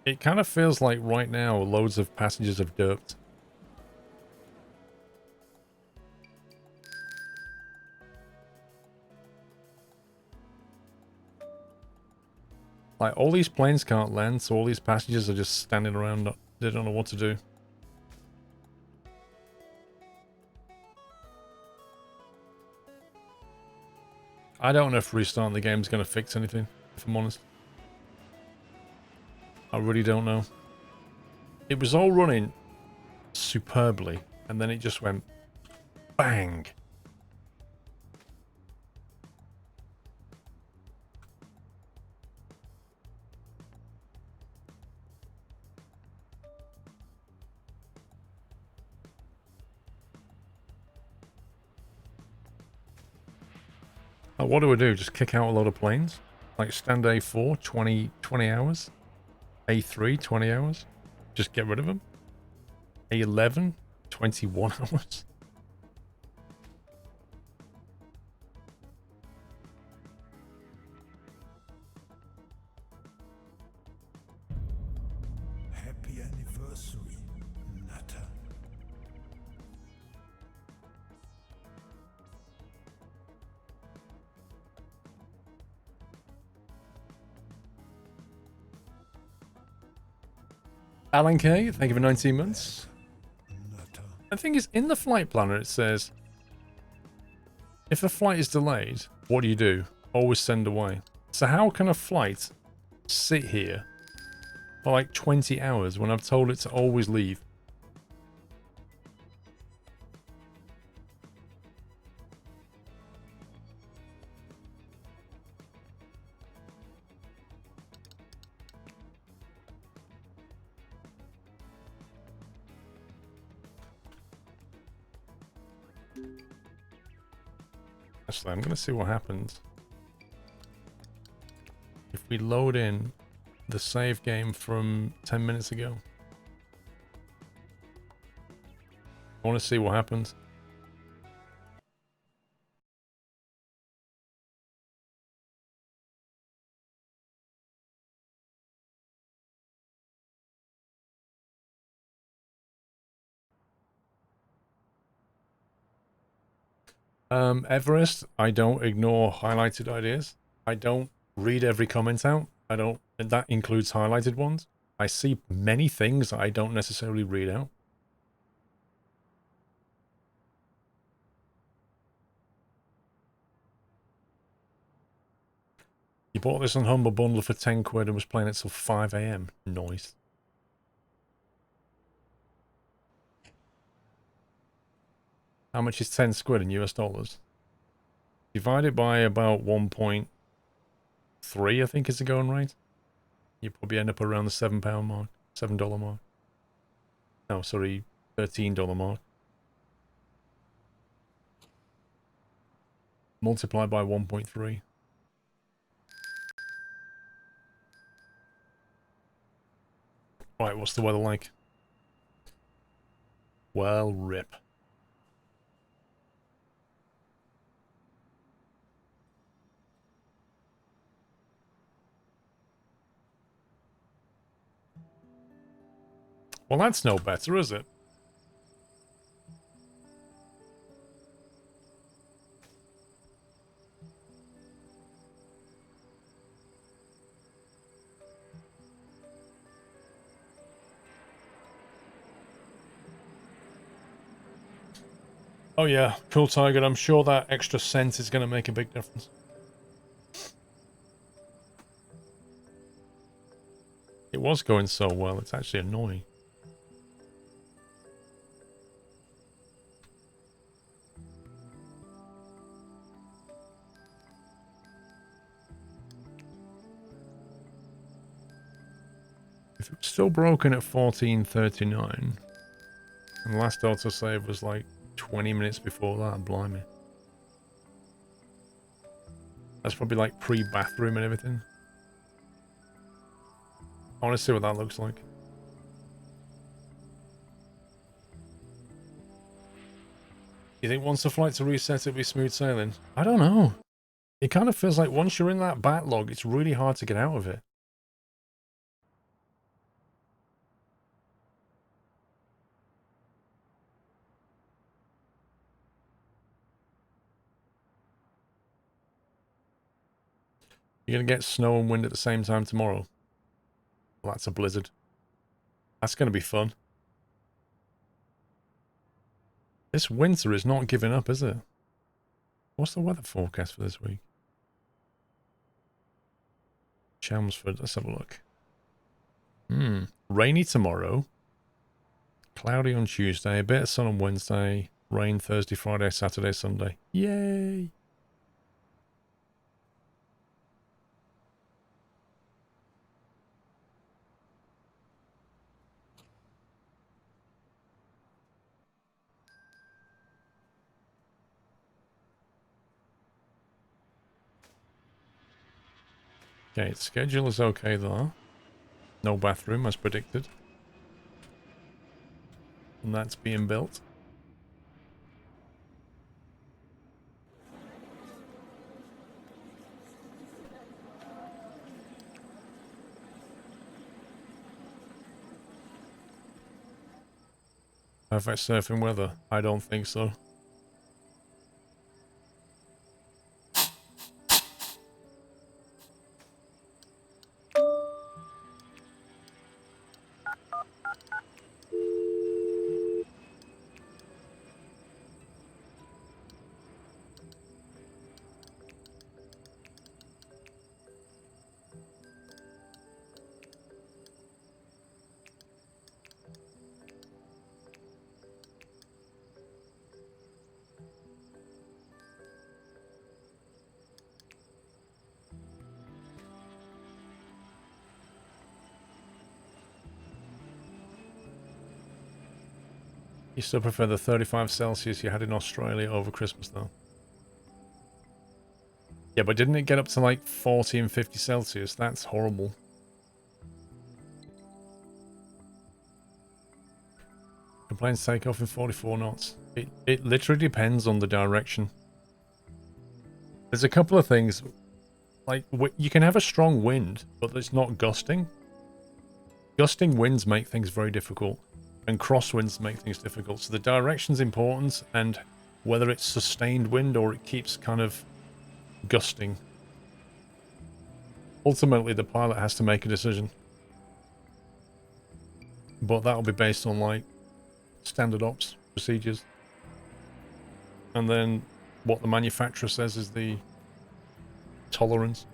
It kind of feels like right now loads of passengers have derped. Like, all these planes can't land, so all these passengers are just standing around. They don't know what to do. I don't know if restarting the game is going to fix anything, if I'm honest. I really don't know. It was all running superbly, and then it just went bang. What do we do? Just kick out a lot of planes? Like stand A4, 20 hours? A3, 20 hours? Just get rid of them? A11, 21 hours? Happy anniversary, Nutter. Alan K, thank you for 19 months. Nutter. I think it's in the flight planner, it says, if a flight is delayed, what do? Always send away. So how can a flight sit here for like 20 hours when I've told it to always leave? Actually, I'm going to see what happens if we load in the save game from 10 minutes ago. I want to see what happens. Everest, I don't ignore highlighted ideas. I don't read every comment out. I don't, and that includes highlighted ones. I see many things that I don't necessarily read out. You bought this on Humble Bundle for 10 quid and was playing it till 5 AM. Nice. How much is 10 squid in US dollars? Divided by about 1.3, I think is the going rate. You probably end up around the £7 mark, $7 mark. No, sorry, $13 mark. Multiply by 1.3. Right, what's the weather like? Well, rip. Well, that's no better, is it? Oh yeah, cool Tiger. I'm sure that extra cent is going to make a big difference. It was going so well, it's actually annoying. If it's still broken at 14:39, and the last autosave was like 20 minutes before that, blimey. That's probably like pre-bathroom and everything. I want to see what that looks like. You think once the flight's reset, it'll be smooth sailing? I don't know. It kind of feels like once you're in that backlog, it's really hard to get out of it. You're going to get snow and wind at the same time tomorrow. Well, that's a blizzard. That's going to be fun. This winter is not giving up, is it? What's the weather forecast for this week? Chelmsford, let's have a look. Rainy tomorrow. Cloudy on Tuesday. A bit of sun on Wednesday. Rain Thursday, Friday, Saturday, Sunday. Yay! Okay, schedule is okay though. No bathroom as predicted. And that's being built. Perfect surfing weather? I don't think so. You still prefer the 35 Celsius you had in Australia over Christmas though? Yeah, but didn't it get up to like 40 and 50 Celsius? That's horrible. Complaints take off in 44 knots. It literally depends on the direction. There's a couple of things. Like, you can have a strong wind, but it's not gusting. Gusting winds make things very difficult. And crosswinds make things difficult. So the direction's important, and whether it's sustained wind or it keeps kind of gusting. Ultimately, the pilot has to make a decision. But that'll be based on, like, standard ops procedures. And then what the manufacturer says is the tolerance.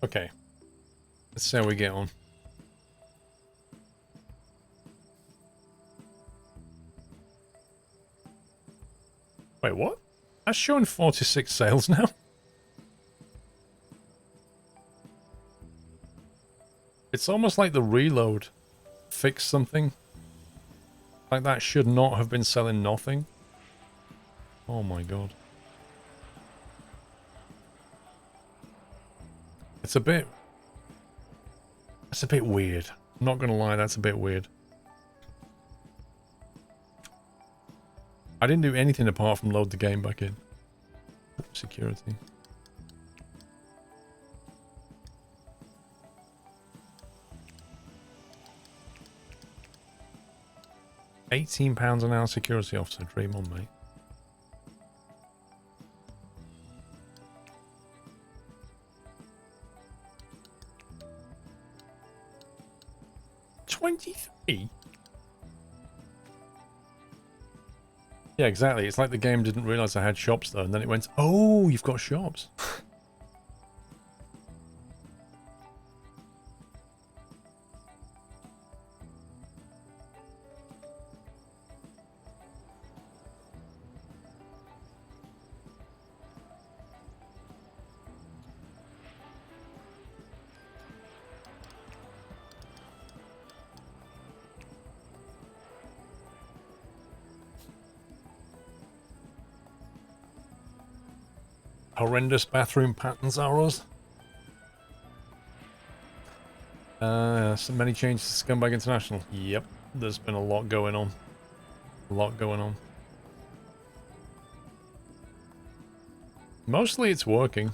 Okay. Let's see how we get on. Wait, what? That's showing 46 sales now? It's almost like the reload fixed something. Like that should not have been selling nothing. Oh my god. It's a bit... That's a bit weird. I'm not gonna lie, that's a bit weird. I didn't do anything apart from load the game back in. Security. £18 an hour security officer. Dream on, mate. $23? Yeah, exactly. It's like the game didn't realize I had shops though, and then it went, oh, you've got shops. Horrendous bathroom patterns are us. So many changes to Scumbag International. Yep, there's been a lot going on. A lot going on. Mostly it's working.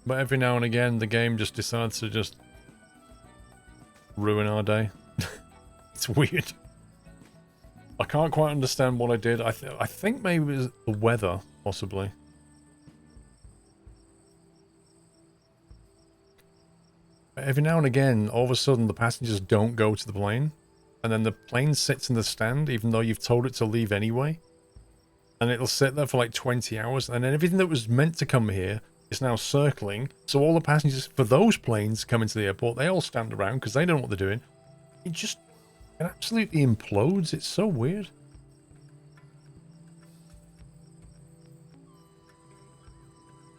But every now and again, the game just decides to just ruin our day. It's weird. I can't quite understand what I did. I think maybe it was the weather, possibly. But every now and again, all of a sudden, the passengers don't go to the plane. And then the plane sits in the stand, even though you've told it to leave anyway. And it'll sit there for like 20 hours. And then everything that was meant to come here is now circling. So all the passengers for those planes coming to the airport, they all stand around because they don't know what they're doing. It absolutely implodes. It's so weird.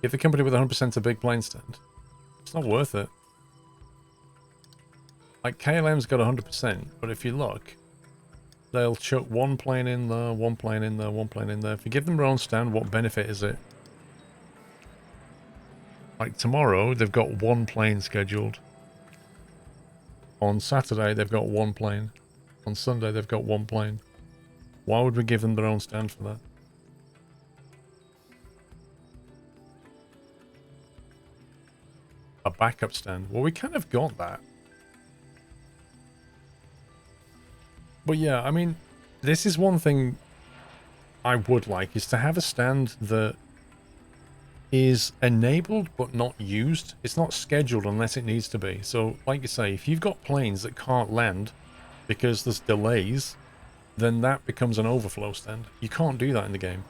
Give a company with 100% a big plane stand. It's not worth it. Like, KLM's got 100%, but if you look, they'll chuck one plane in there, one plane in there, one plane in there. If you give them their own stand, what benefit is it? Like, tomorrow, they've got one plane scheduled. On Saturday, they've got one plane. On Sunday, they've got one plane. Why would we give them their own stand for that? A backup stand. Well, we kind of got that. But yeah, I mean, this is one thing I would like, is to have a stand that is enabled but not used. It's not scheduled unless it needs to be. So, like you say, if you've got planes that can't land because there's delays, then that becomes an overflow stand. You can't do that in the game.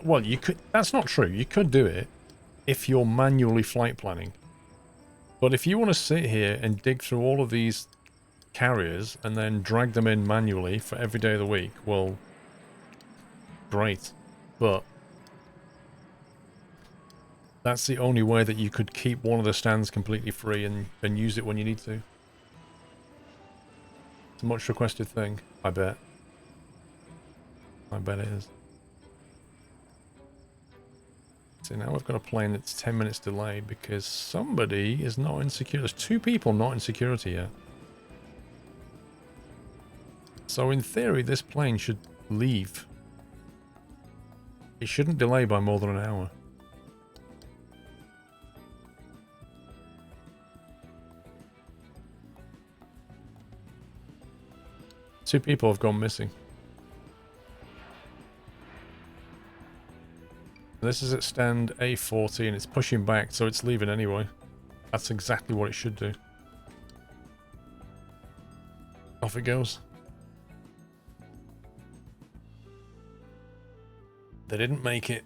Well, you could. That's not true. You could do it if you're manually flight planning. But if you want to sit here and dig through all of these carriers and then drag them in manually for every day of the week, well, great. But that's the only way that you could keep one of the stands completely free and use it when you need to. It's a much requested thing, I bet. I bet it is. So now we've got a plane that's 10 minutes delayed because somebody is not in security. There's 2 people not in security yet. So in theory, this plane should leave. It shouldn't delay by more than an hour. Two people have gone missing. This is at stand A40 and it's pushing back, so it's leaving anyway. That's exactly what it should do. Off it goes. They didn't make it.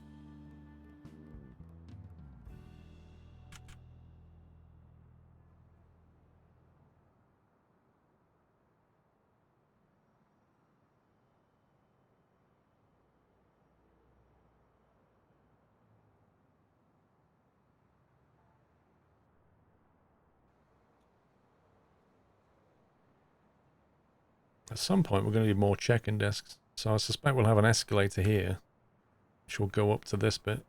At some point, we're going to need more check-in desks. So I suspect we'll have an escalator here, which will go up to this bit.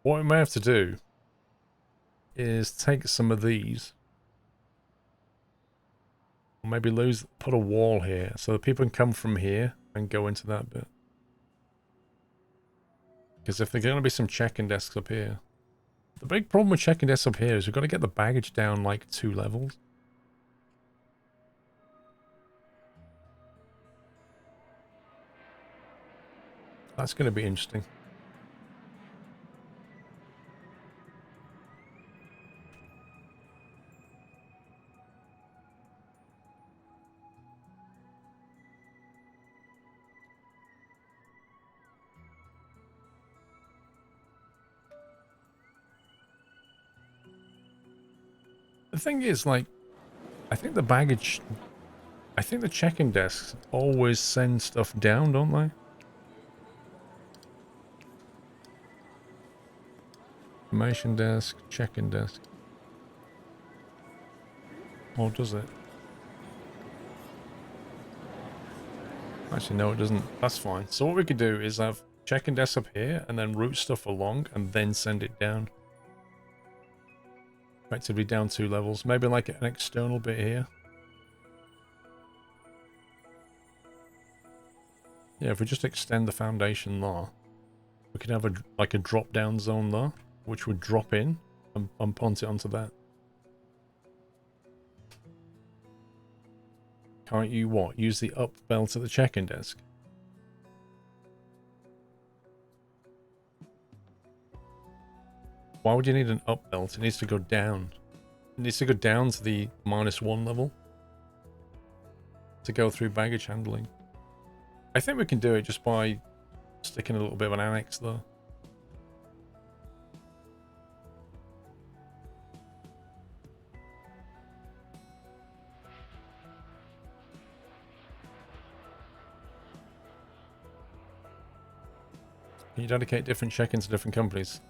What we may have to do is take some of these. Or maybe put a wall here so that people can come from here and go into that bit. Because if there's going to be some check-in desks up here. The big problem with check-in desks up here is we've got to get the baggage down like 2 levels. That's going to be interesting. The thing is, like, I think the baggage... I think the check-in desks always send stuff down, don't they? Information desk, check-in desk. Or does it? Actually, no, it doesn't. That's fine. So what we could do is have check-in desks up here and then route stuff along and then send it down. Effectively down 2 levels. Maybe like an external bit here. Yeah, if we just extend the foundation there, we could have like a drop-down zone there, which would drop in and punt it onto that. Can't you what? Use the up belt at the check-in desk? Why would you need an up belt? It needs to go down. It needs to go down to the -1 level to go through baggage handling. I think we can do it just by sticking a little bit of an annex there. Can you dedicate different check-ins to different companies?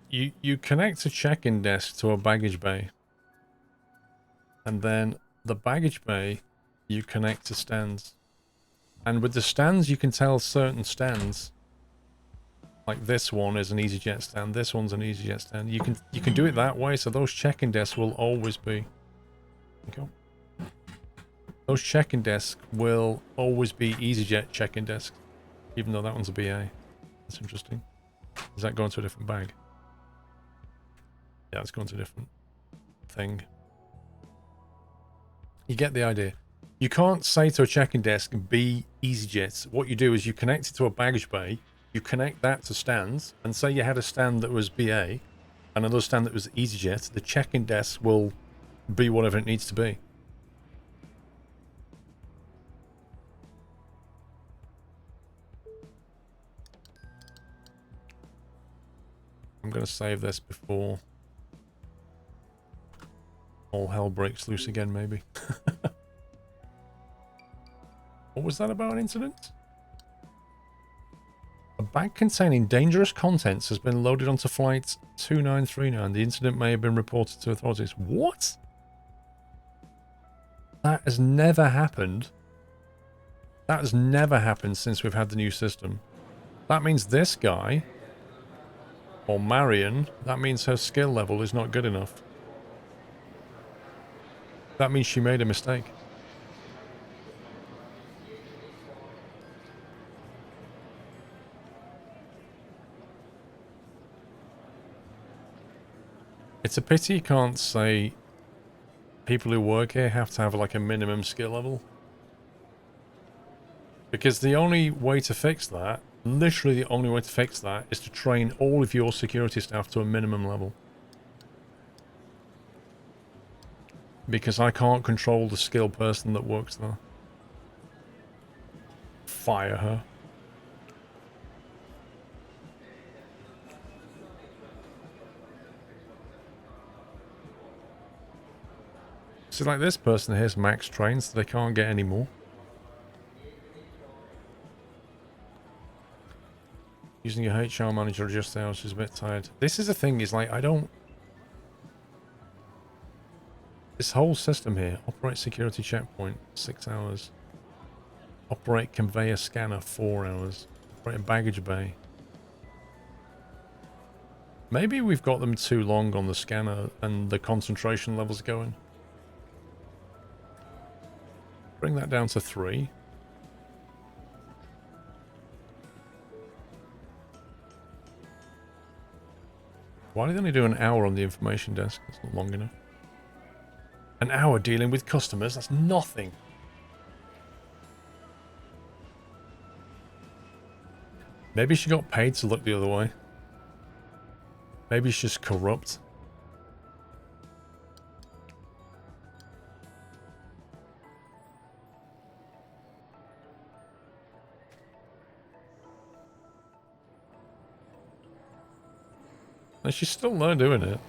You connect a check-in desk to a baggage bay. And then the baggage bay, you connect to stands. And with the stands, you can tell certain stands. Like this one is an EasyJet stand. This one's an EasyJet stand. You can do it that way, so those check-in desks will always be... Okay. Those check-in desks will always be EasyJet check-in desks, even though that one's a BA. That's interesting. Does that go into a different bag? Yeah, it's going to a different thing. You get the idea. You can't say to a check-in desk, be EasyJet. What you do is you connect it to a baggage bay, you connect that to stands, and say you had a stand that was BA, and another stand that was EasyJet, the check-in desk will be whatever it needs to be. I'm going to save this before all hell breaks loose again, maybe. What was that about an incident? A bag containing dangerous contents has been loaded onto flight 2939. The incident may have been reported to authorities. What? That has never happened. That has never happened since we've had the new system. That means this guy, or Marion, that means her skill level is not good enough. That means she made a mistake. It's a pity you can't say people who work here have to have like a minimum skill level. Because the only way to fix that, literally the only way to fix that, is to train all of your security staff to a minimum level. Because I can't control the skilled person that works there. Fire her. So like this person here's max trained, so they can't get any more. Using your HR manager just now, she's a bit tired. This is the thing, is like, I don't... This whole system here, operate security checkpoint, 6 hours. Operate conveyor scanner, 4 hours. Operate a baggage bay. Maybe we've got them too long on the scanner and the concentration level's going. Bring that down to 3. Why do they only do an hour on the information desk? That's not long enough. An hour dealing with customers? That's nothing. Maybe she got paid to look the other way. Maybe she's just corrupt. And she's still there doing it.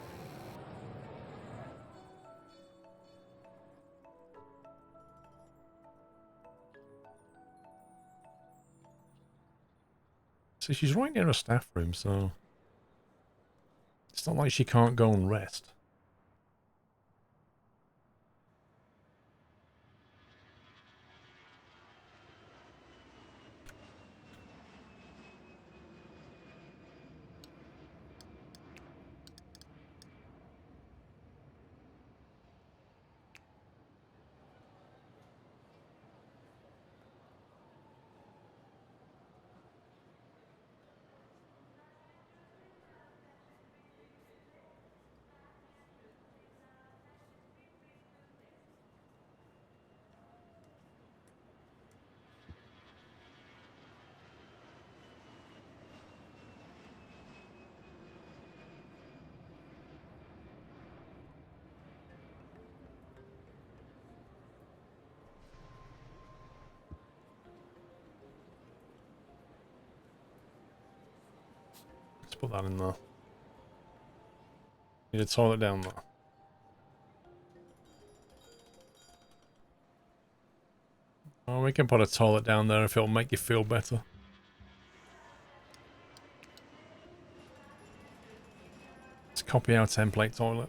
So she's right near a staff room, so it's not like she can't go and rest. Let's put that in there. Need a toilet down there. Oh, we can put a toilet down there if it'll make you feel better. Let's copy our template toilet.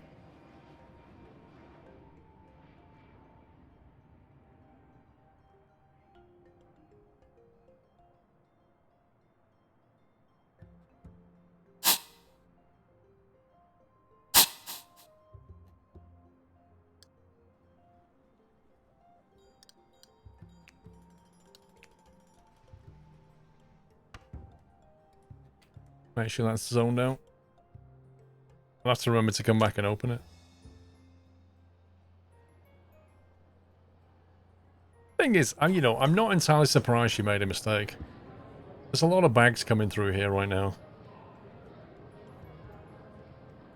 Make sure that's zoned out. I'll have to remember to come back and open it. Thing is, you know, I'm not entirely surprised she made a mistake. There's a lot of bags coming through here right now.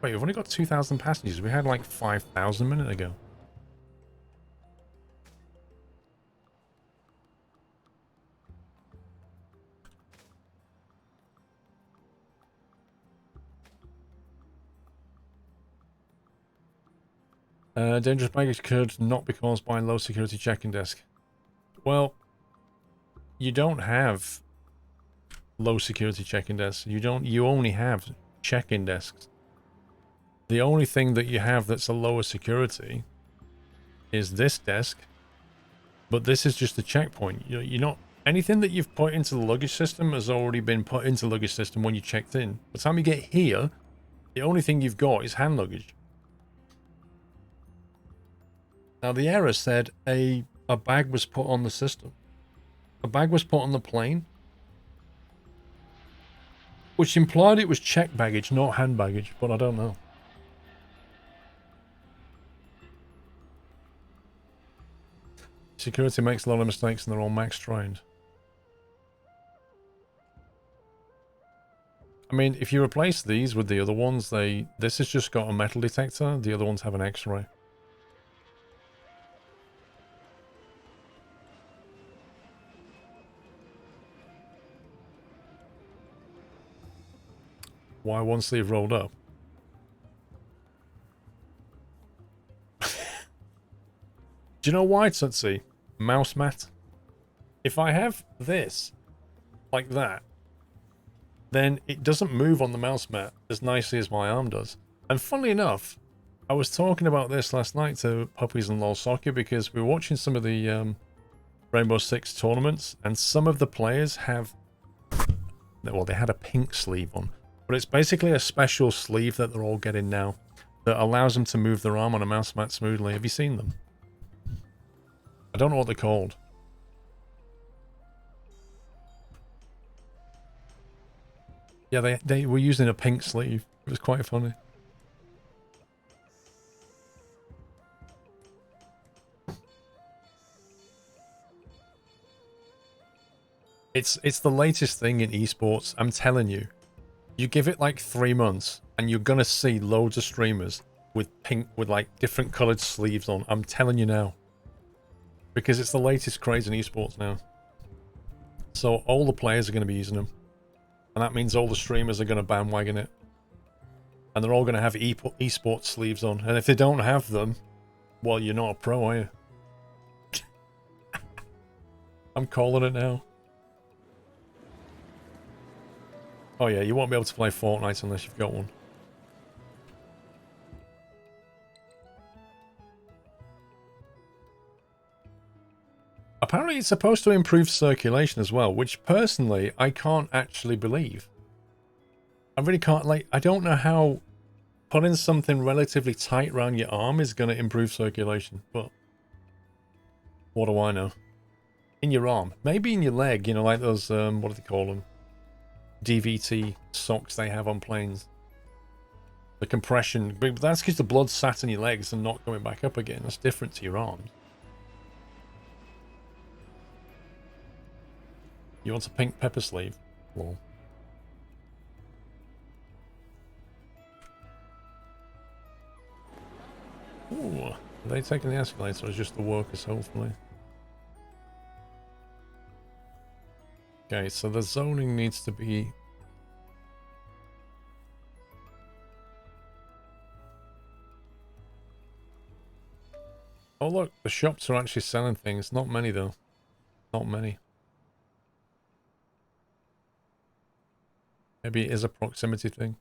Wait, we've only got 2,000 passengers. We had like 5,000 a minute ago. Dangerous baggage could not be caused by low security check-in desk. Well, you don't have low security check-in desks. You only have check-in desks. The only thing that you have that's a lower security is this desk, but this is just a checkpoint. You're not anything that you've put into the luggage system has already been put into the luggage system when you checked in. By the time you get here, the only thing you've got is hand luggage. Now the error said a bag was put on the system. A bag was put on the plane, which implied it was checked baggage, not hand baggage, but I don't know. Security makes a lot of mistakes and they're all max trained. I mean, if you replace these with the other ones, this has just got a metal detector, the other ones have an X-ray. Why one sleeve rolled up? Do you know why, Tootsie? Mouse mat. If I have this, like that, then it doesn't move on the mouse mat as nicely as my arm does. And funnily enough, I was talking about this last night to Puppies and LOL Soccer because we were watching some of the Rainbow Six tournaments, and some of the players have, well, they had a pink sleeve on. But it's basically a special sleeve that they're all getting now that allows them to move their arm on a mouse mat smoothly. Have you seen them? I don't know what they're called. Yeah, they were using a pink sleeve. It was quite funny. It's the latest thing in esports, I'm telling you. You give it like 3 months and you're gonna see loads of streamers with like different coloured sleeves on. I'm telling you now. Because it's the latest craze in esports now. So all the players are gonna be using them. And that means all the streamers are gonna bandwagon it. And they're all going to have esports sleeves on. And if they don't have them, well, you're not a pro, are you? I'm calling it now. Oh yeah, you won't be able to play Fortnite unless you've got one. Apparently it's supposed to improve circulation as well, which personally I can't actually believe. I really can't, like, I don't know how putting something relatively tight around your arm is going to improve circulation, but what do I know? In your arm. Maybe in your leg, you know, like those, what do they call them? DVT socks they have on planes. The compression, but that's because the blood sat in your legs and not going back up again. That's different to your arms. You want a pink pepper sleeve? Lol. Ooh, are they taking the escalator or is just the workers, hopefully? Okay, so the zoning needs to be... Oh look, the shops are actually selling things. Not many though. Not many. Maybe it is a proximity thing.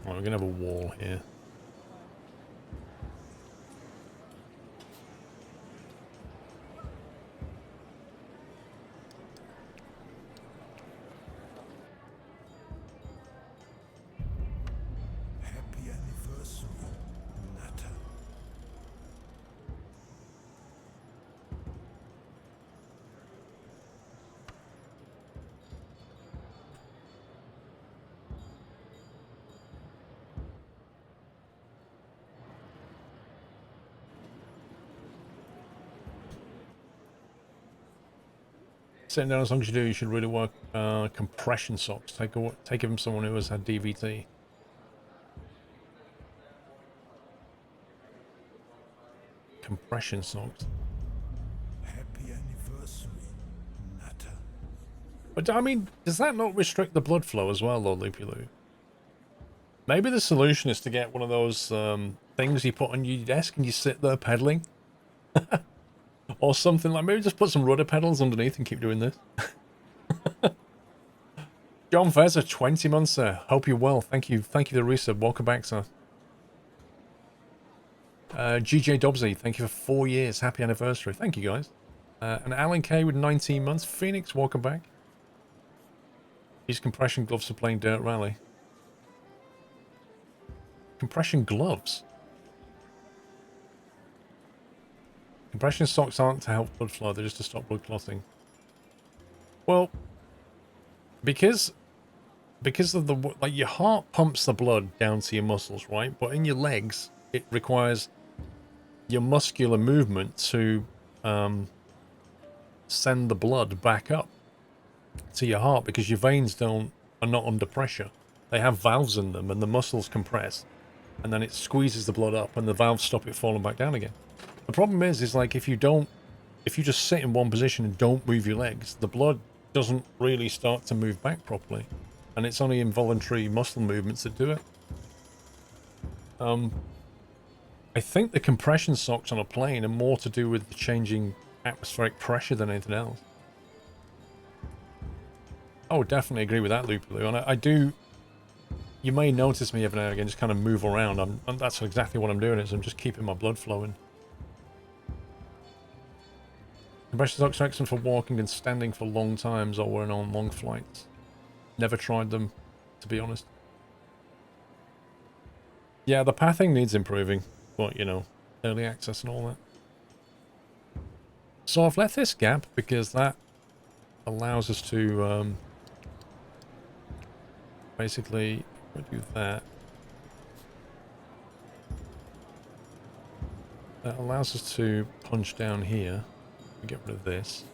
Oh, we're gonna have a wall here. Happy anniversary, Nutter. Sitting down as long as you do, you should really work compression socks. Take it from someone who has had DVT. Compression socks. Happy anniversary, Nutter. But I mean, does that not restrict the blood flow as well, though, Loopy Loo? Maybe the solution is to get one of those things you put on your desk and you sit there pedaling. Or something like, maybe just put some rudder pedals underneath and keep doing this. John Fezzer, 20 months, sir. Hope you're well. Thank you for the resub. Welcome back, sir. GJ Dobbsy, thank you for 4 years. Happy anniversary. Thank you, guys. And Alan K with 19 months. Phoenix, welcome back. These compression gloves for playing Dirt Rally. Compression gloves? Compression socks aren't to help blood flow, they're just to stop blood clotting. Well, because of the, like, your heart pumps the blood down to your muscles, right? But in your legs, it requires your muscular movement to send the blood back up to your heart because your veins are not under pressure. They have valves in them and the muscles compress and then it squeezes the blood up and the valves stop it falling back down again. The problem is like if you just sit in one position and don't move your legs, the blood doesn't really start to move back properly. And it's only involuntary muscle movements that do it. I think the compression socks on a plane are more to do with the changing atmospheric pressure than anything else. Oh, definitely agree with that, Loopaloo. And I do... You may notice me every now and again just kind of move around. And that's exactly what I'm doing, is I'm just keeping my blood flowing. Compression socks are excellent for walking and standing for long times or wearing on long flights. Never tried them, to be honest. Yeah, the pathing needs improving, but, you know, early access and all that. So I've left this gap because that allows us to basically do that. That allows us to punch down here. Get rid of this.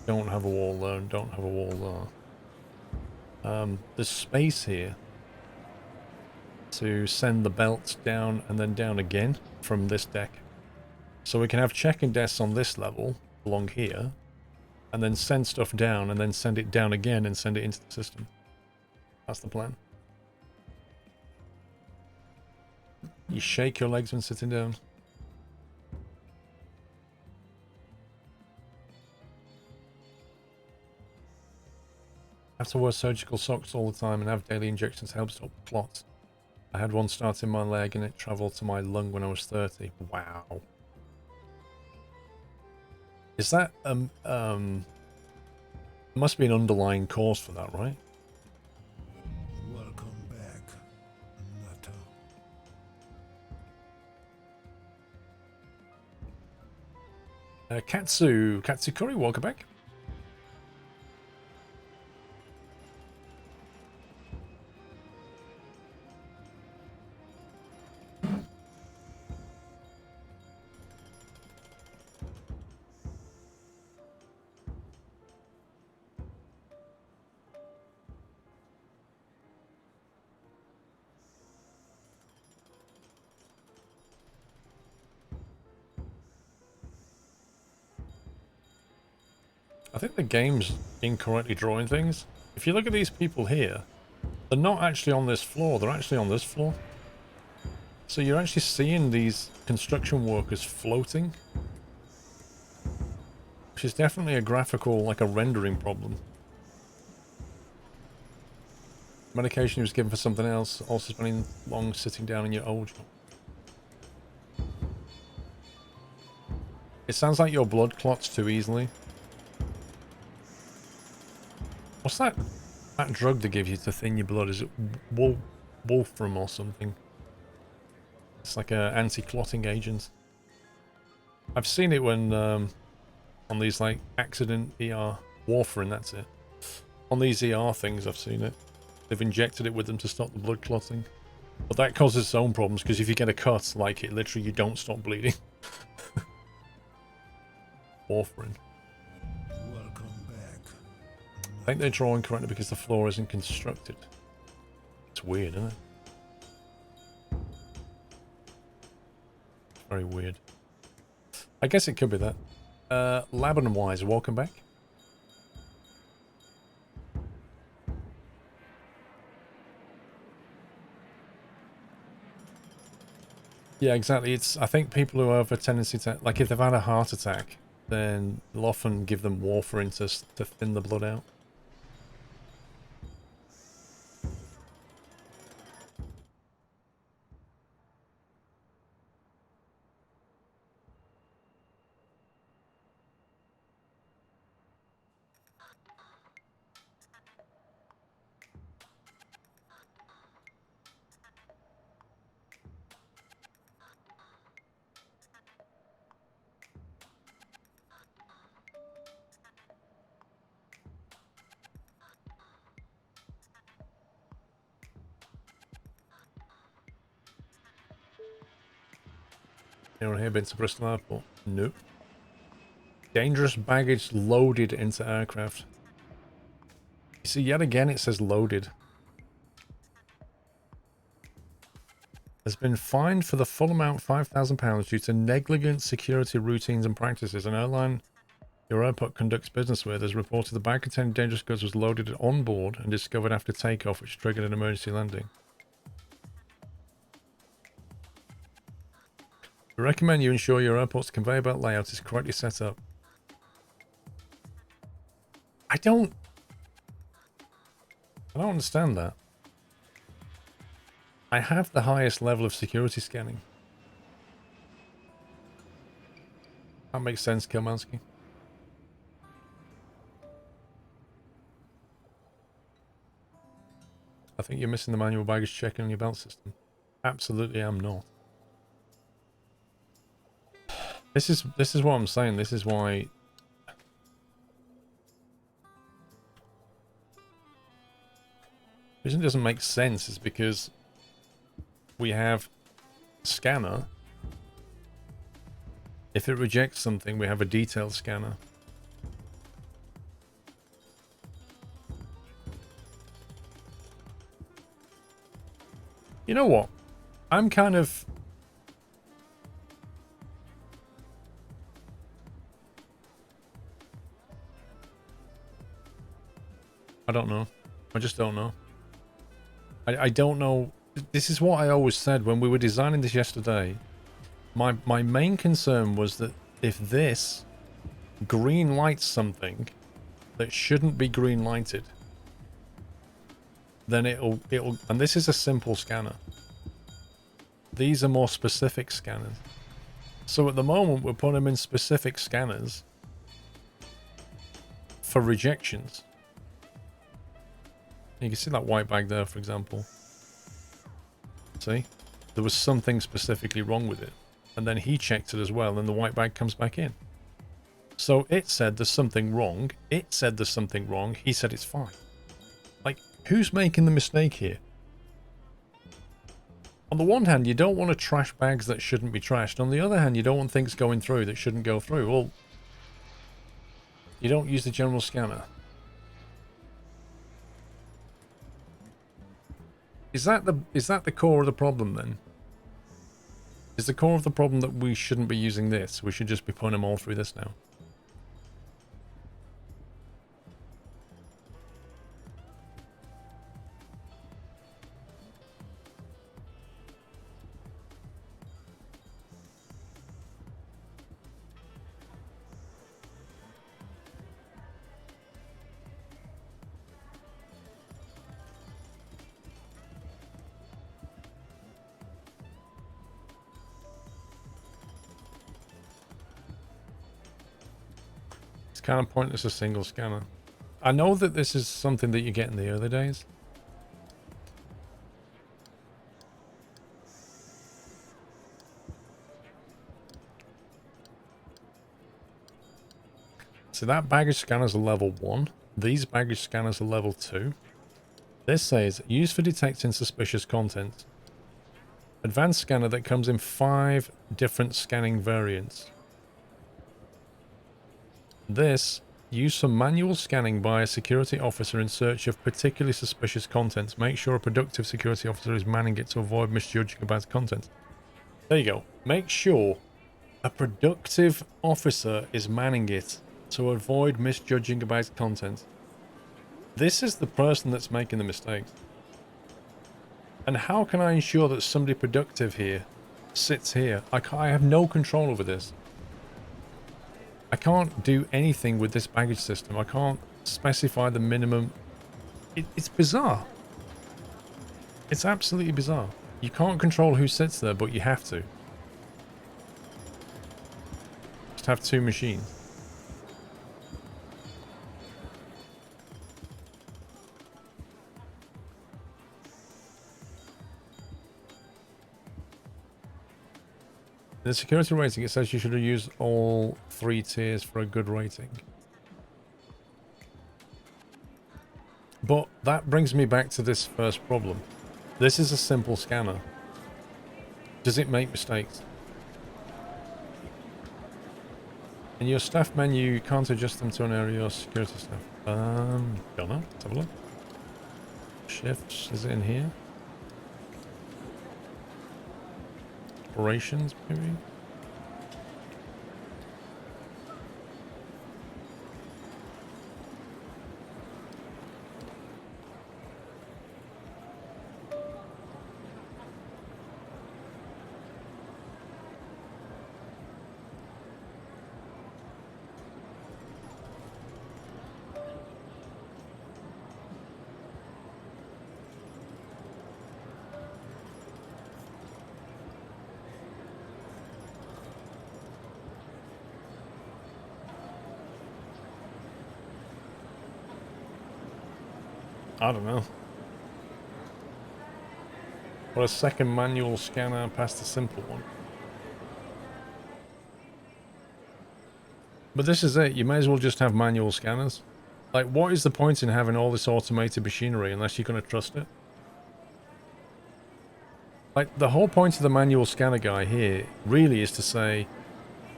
Don't have a wall there and don't have a wall there. There's space here to send the belts down and then down again from this deck. So we can have checking desks on this level along here and then send stuff down and then send it down again and send it into the system. That's the plan. You shake your legs when sitting down. I have to wear surgical socks all the time and have daily injections to help stop clots. I had one start in my leg and it travelled to my lung when I was 30. Wow. Is that, must be an underlying cause for that, right? Welcome back, Nutter. Katsukuri, welcome back. I think the game's incorrectly drawing things. If you look at these people here, they're not actually on this floor, they're actually on this floor. So you're actually seeing these construction workers floating. Which is definitely a graphical, like a rendering problem. Medication was given for something else, also spending long sitting down in your old job. It sounds like your blood clots too easily. What's that drug they give you to thin your blood? Is it Wolfram or something? It's like a anti-clotting agent. I've seen it when on these like accident ER warfarin, that's it. On these ER things I've seen it. They've injected it with them to stop the blood clotting. But that causes its own problems because if you get a cut, like it literally you don't stop bleeding. Warfarin. I think they're drawing correctly because the floor isn't constructed. It's weird, isn't it? It's very weird. I guess it could be that. Laban Wise, welcome back. Yeah, exactly. I think people who have a tendency to, like if they've had a heart attack, then they'll often give them warfarin to thin the blood out. Anyone here been to Bristol Airport? Nope. Dangerous baggage loaded into aircraft. You see, yet again it says loaded. Has been fined for the full amount, £5,000, due to negligent security routines and practices. An airline your airport conducts business with has reported the bag containing dangerous goods was loaded on board and discovered after takeoff, which triggered an emergency landing. We recommend you ensure your airport's conveyor belt layout is correctly set up. I don't understand that. I have the highest level of security scanning. That makes sense, Kilmansky. I think you're missing the manual baggage checking on your belt system. Absolutely, I'm not. This is what I'm saying. This is why. The reason it doesn't make sense is because we have scanner If it rejects something, we have a detailed scanner. You know what? I'm kind of... I don't know. I just don't know. I don't know. This is what I always said when we were designing this yesterday. My main concern was that if this green lights something that shouldn't be green lighted, then it'll and this is a simple scanner. These are more specific scanners. So at the moment we're putting them in specific scanners for rejections. You can see that white bag there, for example. See? There was something specifically wrong with it. And then he checked it as well, and the white bag comes back in. So it said there's something wrong. It said there's something wrong. He said it's fine. Like, who's making the mistake here? On the one hand, you don't want to trash bags that shouldn't be trashed. On the other hand, you don't want things going through that shouldn't go through. Well, you don't use the general scanner. Is that the core of the problem then? Is the core of the problem that we shouldn't be using this? We should just be putting them all through this now. Kind of pointless a single scanner. I know that this is something that you get in the early days. So that baggage scanners are level 1. These baggage scanners are level 2. This says, used for detecting suspicious content. Advanced scanner that comes in 5 different scanning variants. This, use some manual scanning by a security officer in search of particularly suspicious content. Make sure a productive security officer is manning it to avoid misjudging about content. There you go. Make sure a productive officer is manning it to avoid misjudging about content. This is the person that's making the mistakes. And how can I ensure that somebody productive here sits here? I have no control over this. I can't do anything with this baggage system. I can't specify the minimum. It's bizarre. It's absolutely bizarre. You can't control who sits there, but you have to. Just have 2 machines. In the security rating, it says you should use all 3 tiers for a good rating. But that brings me back to this first problem. This is a simple scanner. Does it make mistakes? In your staff menu, you can't adjust them to an area or security staff. Don't know. Let's have a look. Shifts, is it in here? Operations, maybe? I don't know. Or a second manual scanner past a simple one. But this is it. You may as well just have manual scanners. Like, what is the point in having all this automated machinery unless you're going to trust it? Like, the whole point of the manual scanner guy here really is to say,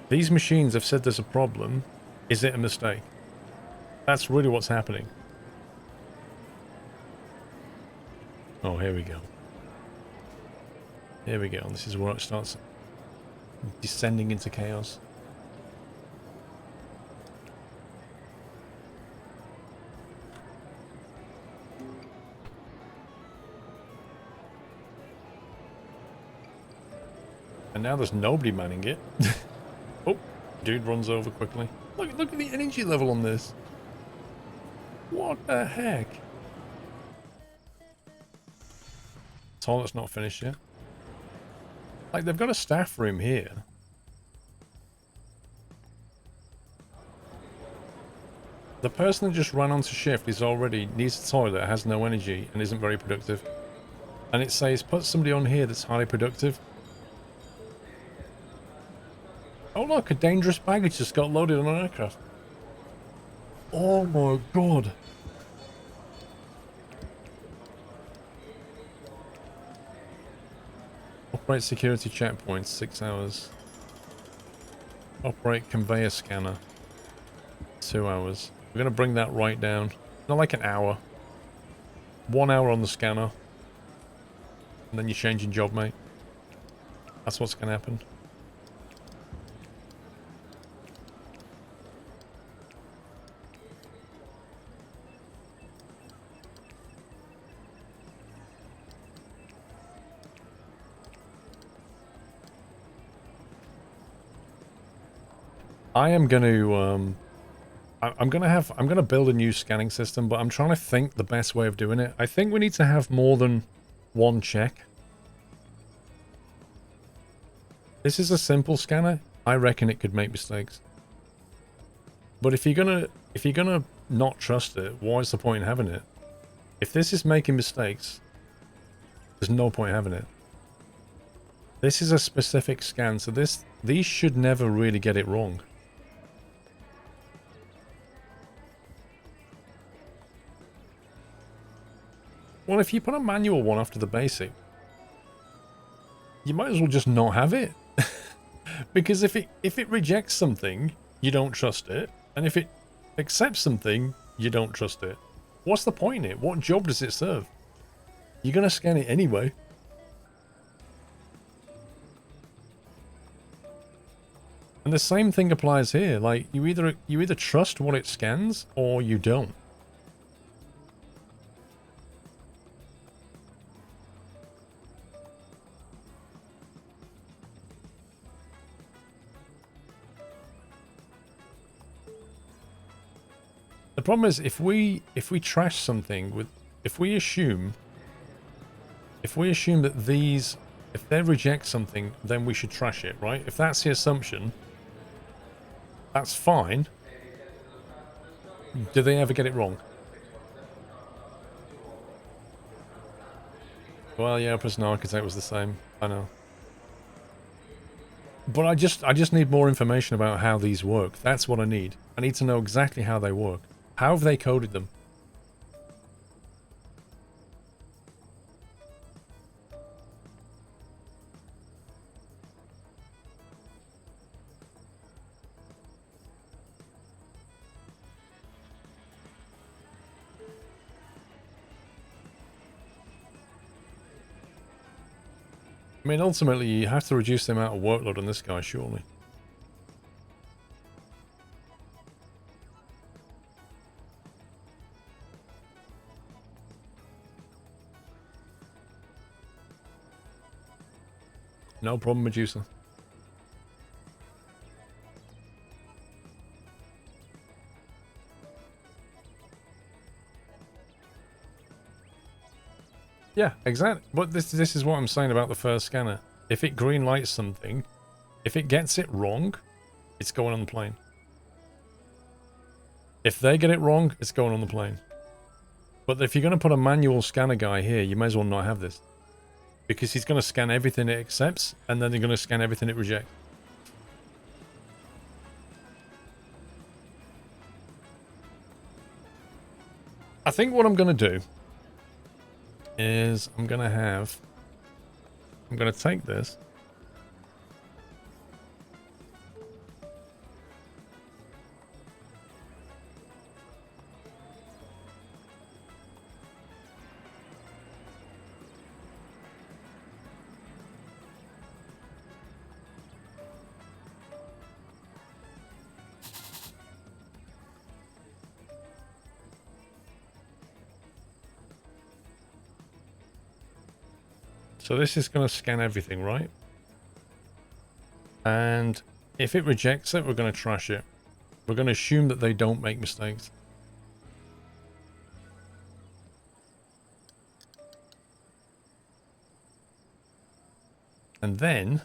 These machines have said there's a problem. Is it a mistake? That's really what's happening. Oh, here we go. Here we go. This is where it starts descending into chaos. And now there's nobody manning it. Oh, dude runs over quickly. Look at the energy level on this. What the heck? Toilet's not finished yet. Like, they've got a staff room here. The person that just ran onto shift is already needs a toilet, has no energy, and isn't very productive. And it says, put somebody on here that's highly productive. Oh look, a dangerous baggage just got loaded on an aircraft. Oh my god. Operate security checkpoints, 6 hours. Operate conveyor scanner, 2 hours. We're going to bring that right down. Not like an hour. 1 hour on the scanner. And then you're changing job, mate. That's what's going to happen. I am going to, I'm going to build a new scanning system, but I'm trying to think the best way of doing it. I think we need to have more than one check. This is a simple scanner. I reckon it could make mistakes. But if you're gonna not trust it, what's the point in having it? If this is making mistakes, there's no point in having it. This is a specific scan, so these should never really get it wrong. Well, if you put a manual one after the basic, you might as well just not have it. Because if it rejects something, you don't trust it. And if it accepts something, you don't trust it. What's the point in it? What job does it serve? You're going to scan it anyway. And the same thing applies here. Like, you either trust what it scans or you don't. The problem is if we trash something if we assume that these, if they reject something, then we should trash it, right? If that's the assumption, that's fine. Do they ever get it wrong? Well, yeah, Prison Architect was the same. I know. But I just need more information about how these work. That's what I need. I need to know exactly how they work. How have they coded them? I mean, ultimately, you have to reduce the amount of workload on this guy, surely. No problem, Medusa. Yeah, exactly. But this is what I'm saying about the first scanner. If it green lights something, if it gets it wrong, it's going on the plane. If they get it wrong, it's going on the plane. But if you're going to put a manual scanner guy here, you may as well not have this. Because he's going to scan everything it accepts, and then they're going to scan everything it rejects. I think what I'm going to do is I'm going to take this. So this is going to scan everything, right? And if it rejects it, we're going to trash it. We're going to assume that they don't make mistakes. And then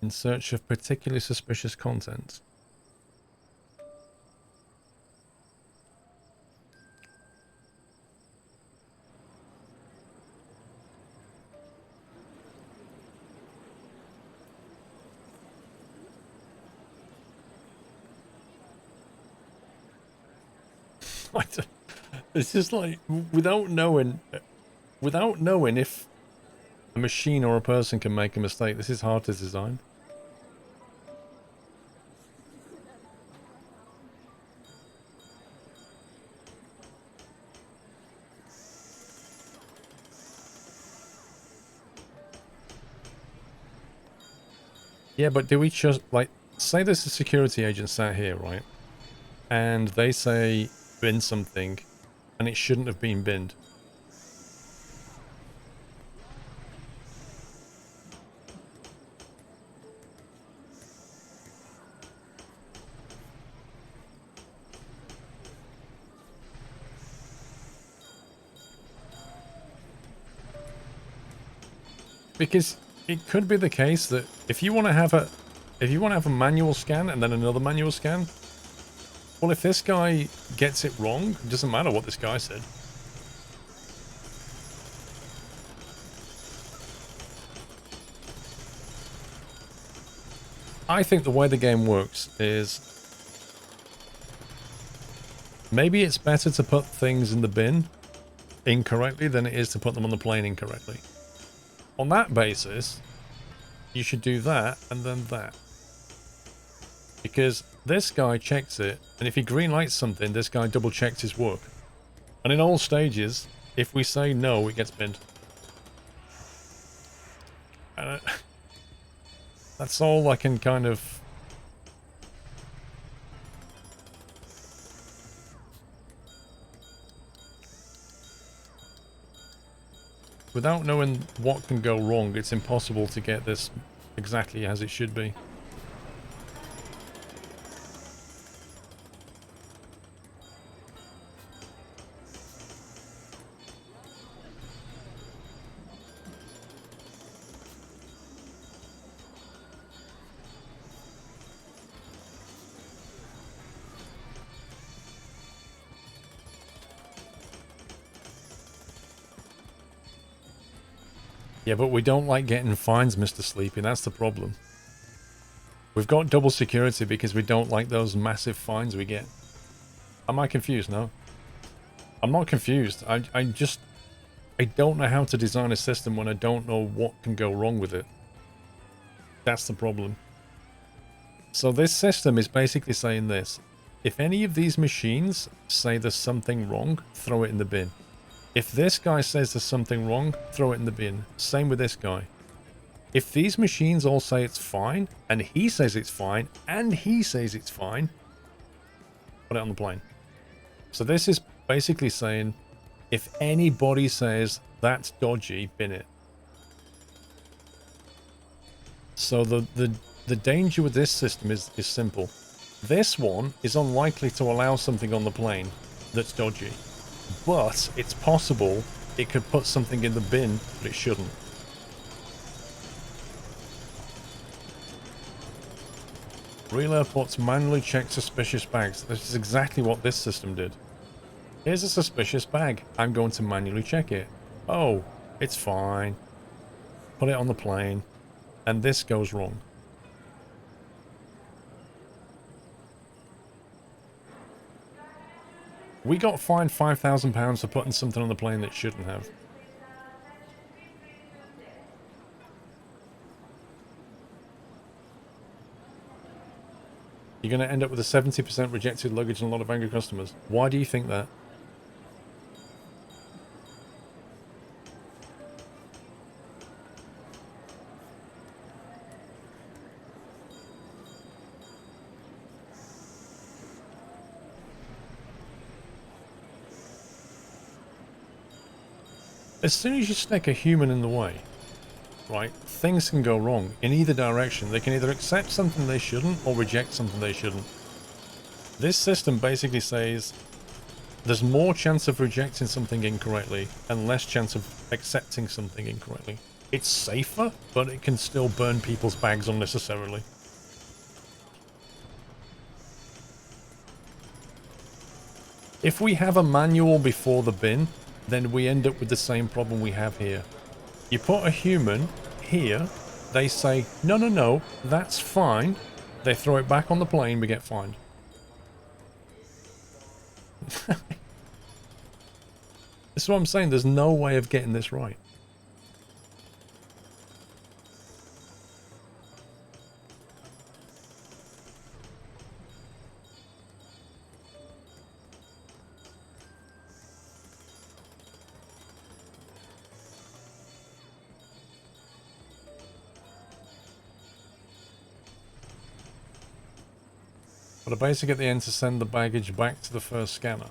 in search of particularly suspicious content. It's just like without knowing if a machine or a person can make a mistake, this is hard to design. Yeah, but do we just, like, say there's a security agent sat here, right? And they say bin something, and it shouldn't have been binned. Because it could be the case that if you want to have a manual scan and then another manual scan, well, if this guy gets it wrong, it doesn't matter what this guy said. I think the way the game works is maybe it's better to put things in the bin incorrectly than it is to put them on the plane incorrectly. On that basis, you should do that and then that. Because this guy checks it, and if he green lights something, this guy double checks his work. And in all stages, if we say no, it gets binned. That's all I can kind of... Without knowing what can go wrong, it's impossible to get this exactly as it should be. Yeah, but we don't like getting fines, Mr. Sleepy. That's the problem. We've got double security because we don't like those massive fines we get. Am I confused? No. I'm not confused. I don't know how to design a system when I don't know what can go wrong with it. That's the problem. So this system is basically saying this. If any of these machines say there's something wrong, throw it in the bin. If this guy says there's something wrong, throw it in the bin. Same with this guy. If these machines all say it's fine, and he says it's fine, and he says it's fine, put it on the plane. So this is basically saying, if anybody says that's dodgy, bin it. So the danger with this system is simple. This one is unlikely to allow something on the plane that's dodgy. But it's possible it could put something in the bin, but it shouldn't. Real airports manually check suspicious bags. This is exactly what this system did. Here's a suspicious bag. I'm going to manually check it. Oh, it's fine. Put it on the plane. And this goes wrong. We got fined £5,000 for putting something on the plane that shouldn't have. You're going to end up with a 70% rejected luggage and a lot of angry customers. Why do you think that? As soon as you stick a human in the way, right, things can go wrong in either direction. They can either accept something they shouldn't or reject something they shouldn't. This system basically says there's more chance of rejecting something incorrectly and less chance of accepting something incorrectly. It's safer, but it can still burn people's bags unnecessarily. If we have a manual before the bin, then we end up with the same problem we have here. You put a human here, they say, no, no, no, that's fine. They throw it back on the plane, we get fined. This is what I'm saying, there's no way of getting this right. But I basically get the end to send the baggage back to the first scanner.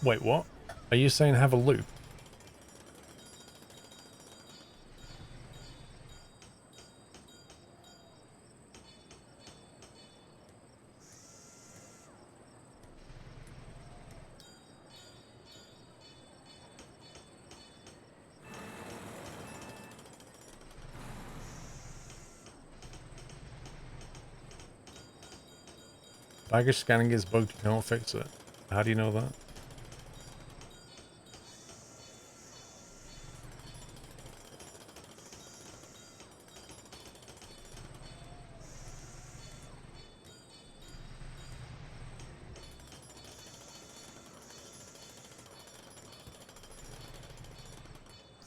Wait, what? Are you saying have a loop? Baggage scanning is bugged, you can't fix it. How do you know that?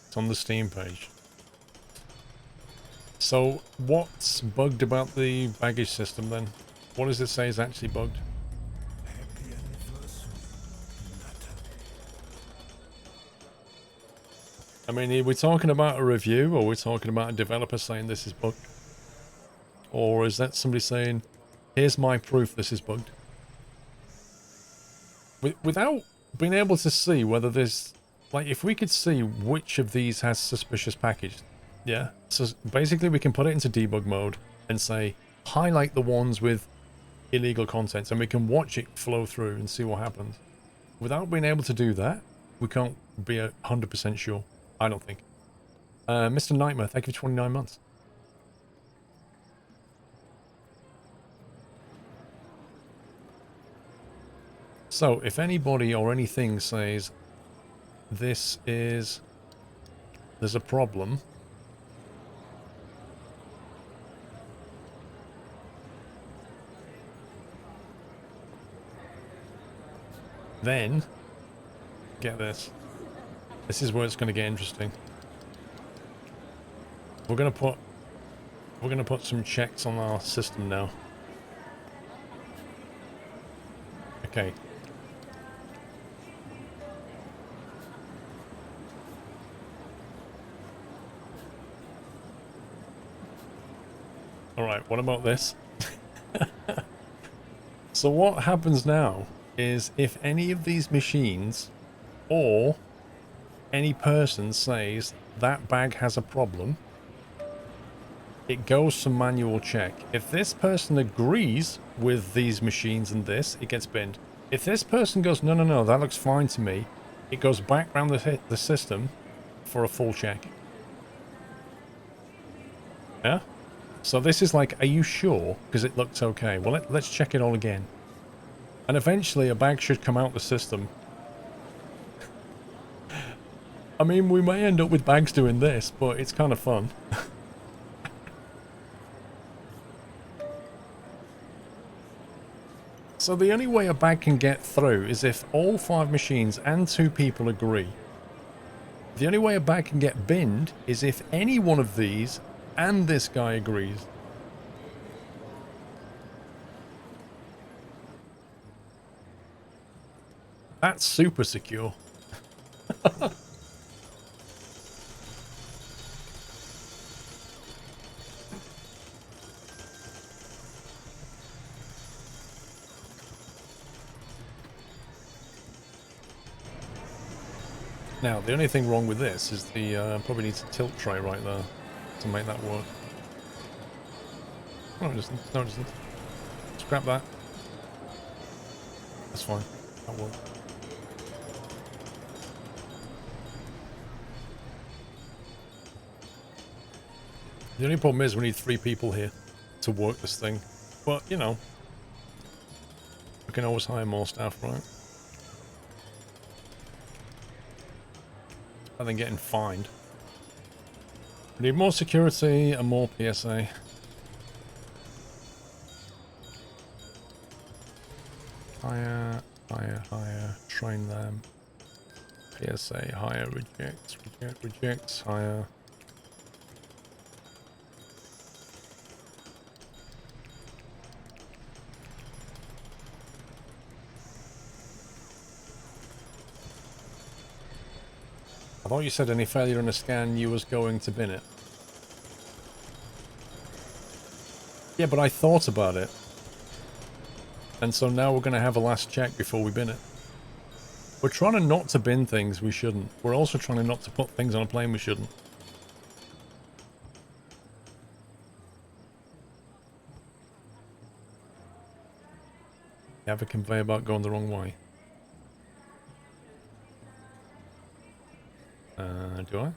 It's on the Steam page. So, what's bugged about the baggage system then? What does it say is actually bugged? Happy anniversary, Natter. I mean, are we talking about a review, or are we talking about a developer saying this is bugged? Or is that somebody saying, here's my proof this is bugged? Without being able to see whether there's... Like, if we could see which of these has suspicious package, yeah? So basically we can put it into debug mode and say, highlight the ones with illegal content, and we can watch it flow through and see what happens. Without being able to do that, we can't be 100% sure. I don't think. Mr. Nightmare, thank you for 29 months. So, if anybody or anything says, there's a problem, then, get this. This is where it's going to get interesting. We're going to put some checks on our system now. Okay. Alright, what about this? So what happens now is if any of these machines or any person says that bag has a problem, it goes to manual check. If this person agrees with these machines and this, it gets binned. If this person goes, no, no, no, that looks fine to me, it goes back around the system for a full check. Yeah? So this is like, are you sure? Because it looks okay. Well, let's check it all again. And eventually a bag should come out the system. I mean, we may end up with bags doing this, but it's kind of fun. So the only way a bag can get through is if all 5 machines and 2 people agree. The only way a bag can get binned is if any one of these and this guy agrees. That's super secure. Now, the only thing wrong with this is the probably needs a tilt tray right there to make that work. No, it doesn't. No, it doesn't. Scrap that. That's fine. That works. The only problem is we need 3 people here to work this thing. But, you know, we can always hire more staff, right? Rather than getting fined. We need more security and more PSA. Hire, hire, hire, train them. PSA, hire, reject, reject, reject, hire. I thought you said any failure on a scan, you was going to bin it. Yeah, but I thought about it. And so now we're going to have a last check before we bin it. We're trying to not to bin things we shouldn't. We're also trying to not to put things on a plane we shouldn't. You have a conveyor belt going the wrong way. Do I?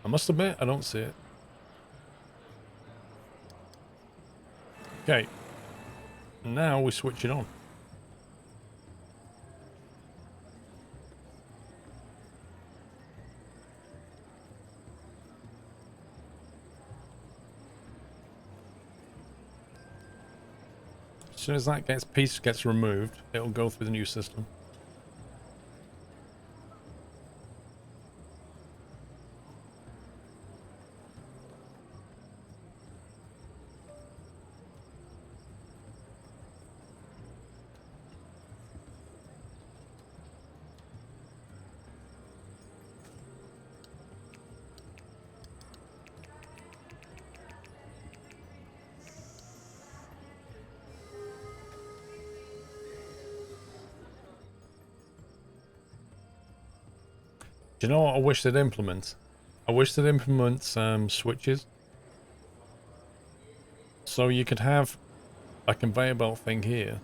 I must admit, I don't see it. Okay. Now we switch it on. As soon as that piece gets removed, it'll go through the new system. Do you know what I wish they'd implement? I wish they'd implement switches. So you could have a conveyor belt thing here,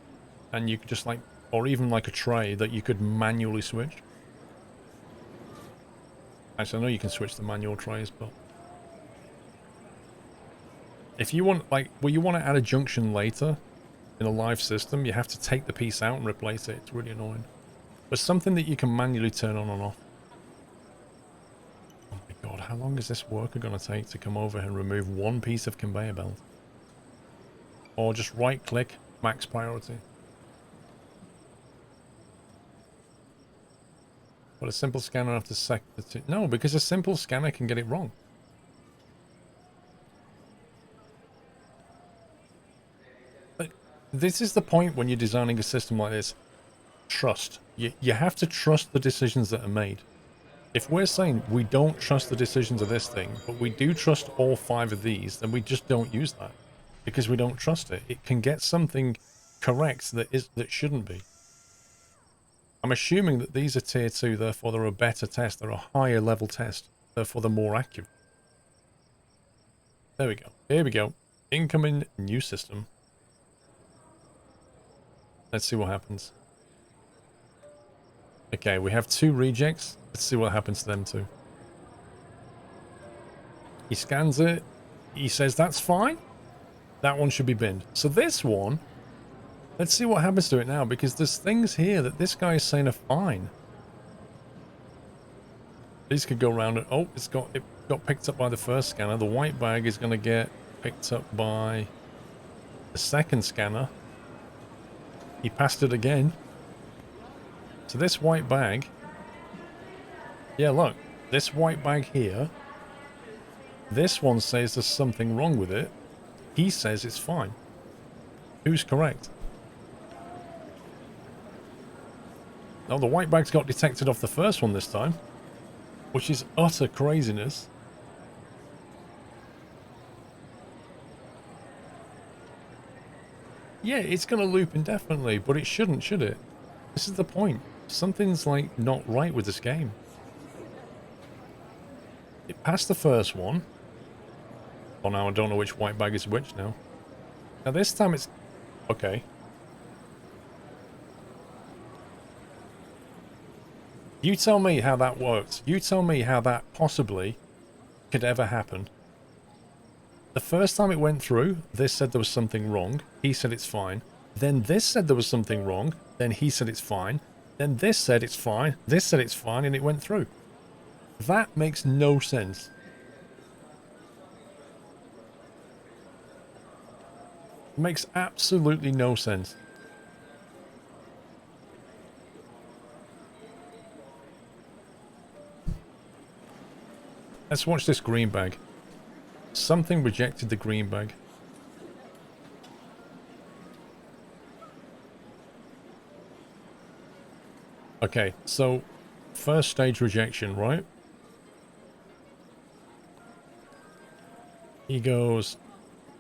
and you could just like, or even like a tray that you could manually switch. Actually, I know you can switch the manual trays, but if you want, like, well, you want to add a junction later in a live system, you have to take the piece out and replace it. It's really annoying. But something that you can manually turn on and off. Oh my god, how long is this worker going to take to come over and remove one piece of conveyor belt? Or just right click, max priority. But a simple scanner after no, because a simple scanner can get it wrong. But this is the point when you're designing a system like this. Trust. You have to trust the decisions that are made. If we're saying we don't trust the decisions of this thing, but we do trust all 5 of these, then we just don't use that. Because we don't trust it. It can get something correct that shouldn't be. I'm assuming that these are tier 2, therefore they're a better test. They're a higher level test. Therefore they're more accurate. There we go. Here we go. Incoming new system. Let's see what happens. Okay, we have 2 rejects. Let's see what happens to them too. He scans it. He says that's fine. That one should be binned. So this one, let's see what happens to it now, because there's things here that this guy is saying are fine. These could go around it. Oh, it got picked up by the first scanner. The white bag is going to get picked up by the second scanner. He passed it again. So this white bag, yeah, look, this white bag here, this one says there's something wrong with it. He says it's fine. Who's correct? Oh, the white bags got detected off the first one this time, which is utter craziness. Yeah, it's going to loop indefinitely, but it shouldn't, should it? This is the point. Something's like not right with this game. It passed the first one. Oh, now I don't know which white bag is which now. Now this time it's... Okay. You tell me how that works. You tell me how that possibly could ever happen. The first time it went through, this said there was something wrong. He said it's fine. Then this said there was something wrong. Then he said it's fine. Then this said it's fine. This said it's fine, and it went through. That makes no sense. It makes absolutely no sense. Let's watch this green bag. Something rejected the green bag. Okay, so first stage rejection, right? He goes,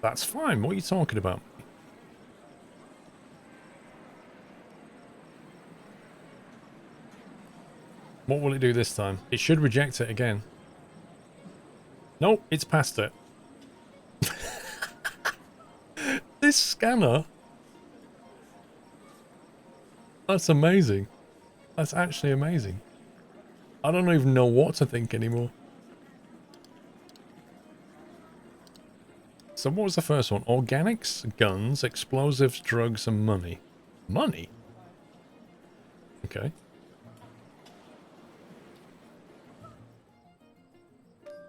that's fine, what are you talking about? What will it do this time? It should reject it again. Nope, it's past it. This scanner. That's amazing. That's actually amazing. I don't even know what to think anymore. So what was the first one? Organics, guns, explosives, drugs, and money. Money? Okay.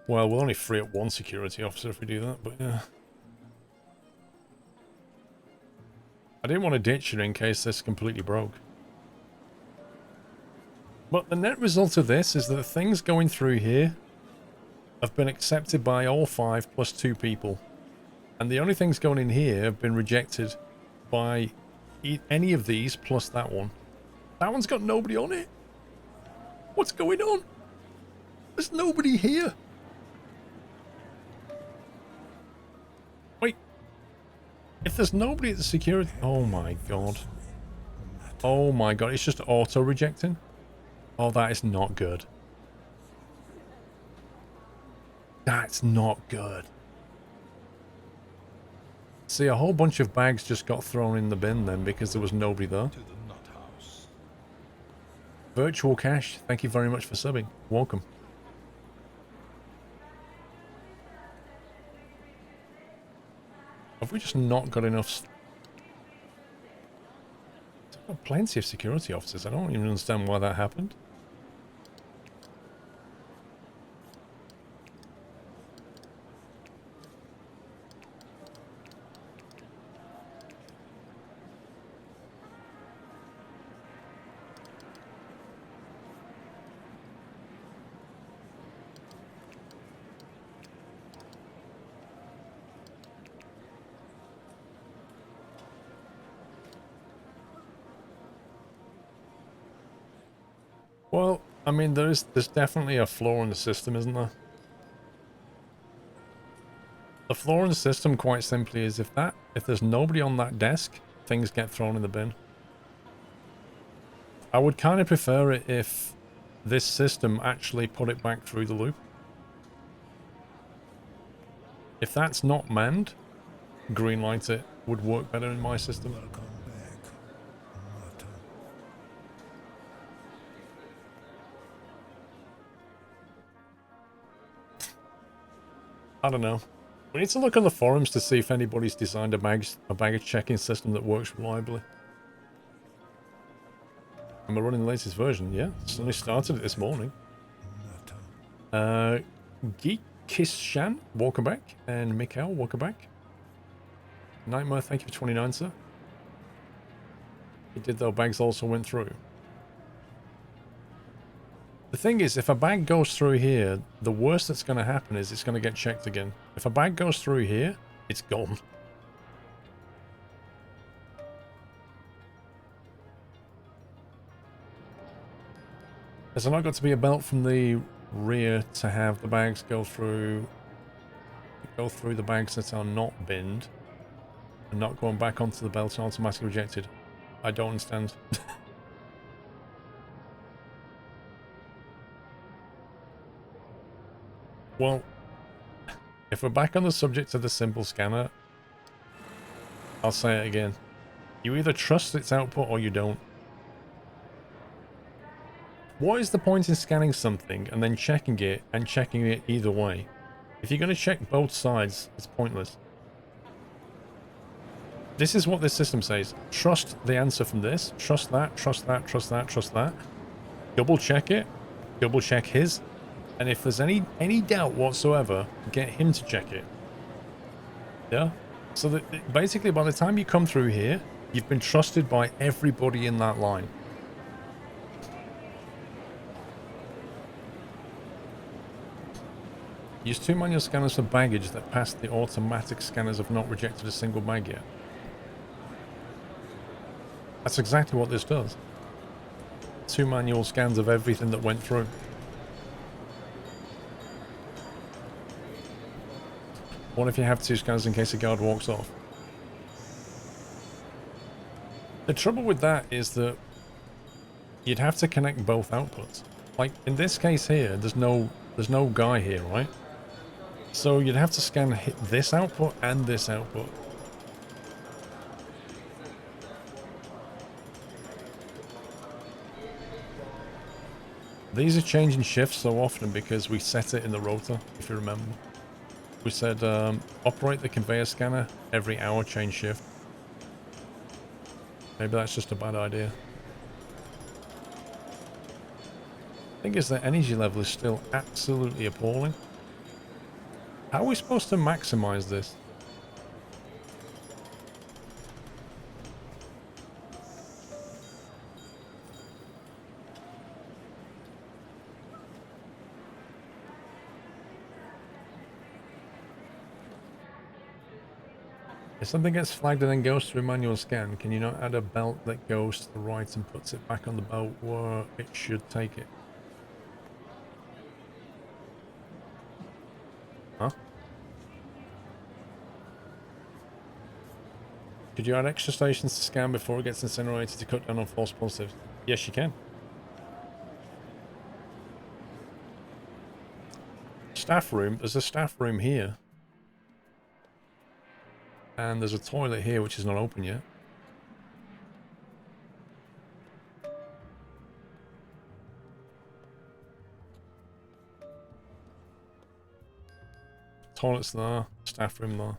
Well, we'll only free up one security officer if we do that, but yeah. I didn't want to ditch it in case this completely broke. But the net result of this is that the things going through here have been accepted by all 5 plus 2 people. And the only things going in here have been rejected by any of these plus that one. That one's got nobody on it. What's going on? There's nobody here. Wait. If there's nobody at the security... Oh my god. Oh my god. It's just auto-rejecting. Oh, that is not good. That's not good. See, a whole bunch of bags just got thrown in the bin then because there was nobody there. Virtual Cash, thank you very much for subbing. Welcome. Have we just not got enough... I've got plenty of security officers. I don't even understand why that happened. Well, I mean, there's definitely a flaw in the system, isn't there? The flaw in the system, quite simply, is if there's nobody on that desk, things get thrown in the bin. I would kind of prefer it if this system actually put it back through the loop. If that's not manned, green light it would work better in my system. I don't know. We need to look on the forums to see if anybody's designed a baggage checking system that works reliably. Am I running the latest version? Yeah, it's only started it this morning. Geekishan, welcome back. And Mikhail, welcome back. Nightmare, thank you for 29, sir. It did though, bags also went through. The thing is, if a bag goes through here, the worst that's going to happen is it's going to get checked again. If a bag goes through here, it's gone. Has there not got to be a belt from the rear to have the bags go through the bags that are not binned and not going back onto the belt and automatically rejected? I don't understand. Well, if we're back on the subject of the simple scanner, I'll say it again. You either trust its output or you don't. What is the point in scanning something and then checking it and checking it either way? If you're going to check both sides, it's pointless. This is what this system says. Trust the answer from this. Trust that, trust that, trust that, trust that. Double check it. Double check his. And if there's any doubt whatsoever, get him to check it. Yeah? So that basically by the time you come through here, you've been trusted by everybody in that line. Use 2 manual scanners for baggage that passed the automatic scanners have not rejected a single bag yet. That's exactly what this does. 2 manual scans of everything that went through. What if you have 2 scanners in case a guard walks off? The trouble with that is that you'd have to connect both outputs. Like in this case here, there's no guy here, right? So you'd have to scan this output and this output. These are changing shifts so often because we set it in the rotor, if you remember. We said operate the conveyor scanner every hour, change shift. Maybe that's just a bad idea. The thing is the energy level is still absolutely appalling. How are we supposed to maximize this? If something gets flagged and then goes through manual scan, can you not add a belt that goes to the right and puts it back on the belt where it should take it? Huh? Could you add extra stations to scan before it gets incinerated to cut down on false positives? Yes, you can. Staff room. There's a staff room here. And there's a toilet here which is not open yet. Toilets there. Staff room there.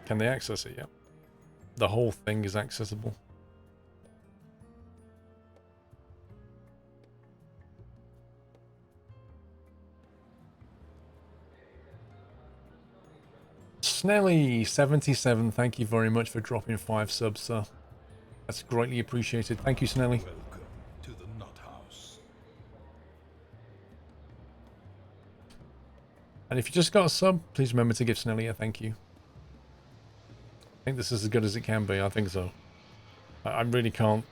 Can they access it? Yep. The whole thing is accessible. Snelly77, thank you very much for dropping 5 subs, sir. That's greatly appreciated. Thank you, Snelly. Welcome to the Nut House. And if you just got a sub, please remember to give Snelly a thank you. I think this is as good as it can be. I think so. I really can't.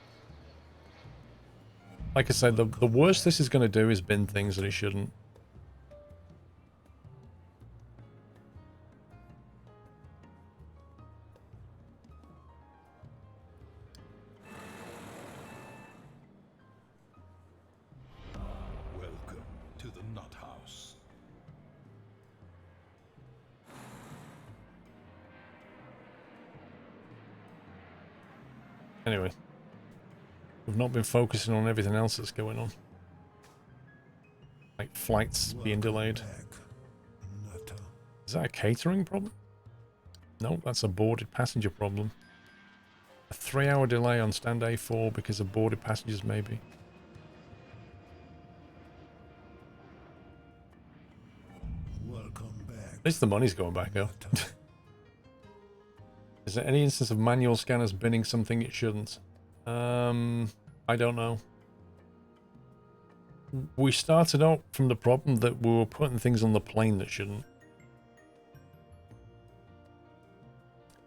Like I said, the worst this is going to do is bin things that it shouldn't. Welcome to the Nut House. Anyway. We've not been focusing on everything else that's going on. Like flights being delayed. Nutter. Is that a catering problem? No, that's a boarded passenger problem. A 3-hour delay on stand A4 because of boarded passengers, maybe. Welcome back. At least the money's going back up. Is there any instance of manual scanners binning something it shouldn't? I don't know. We started out from the problem that we were putting things on the plane that shouldn't.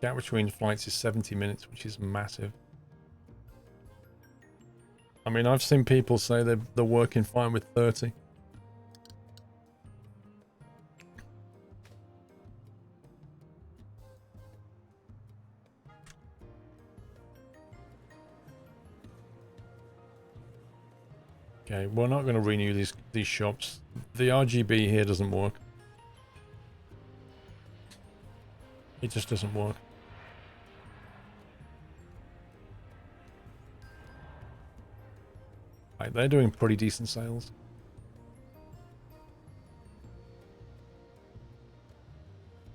Gap between flights is 70 minutes, which is massive. I mean, I've seen people say they're working fine with 30. Okay, we're not going to renew these shops. The RGB here doesn't work. It just doesn't work. Right, they're doing pretty decent sales.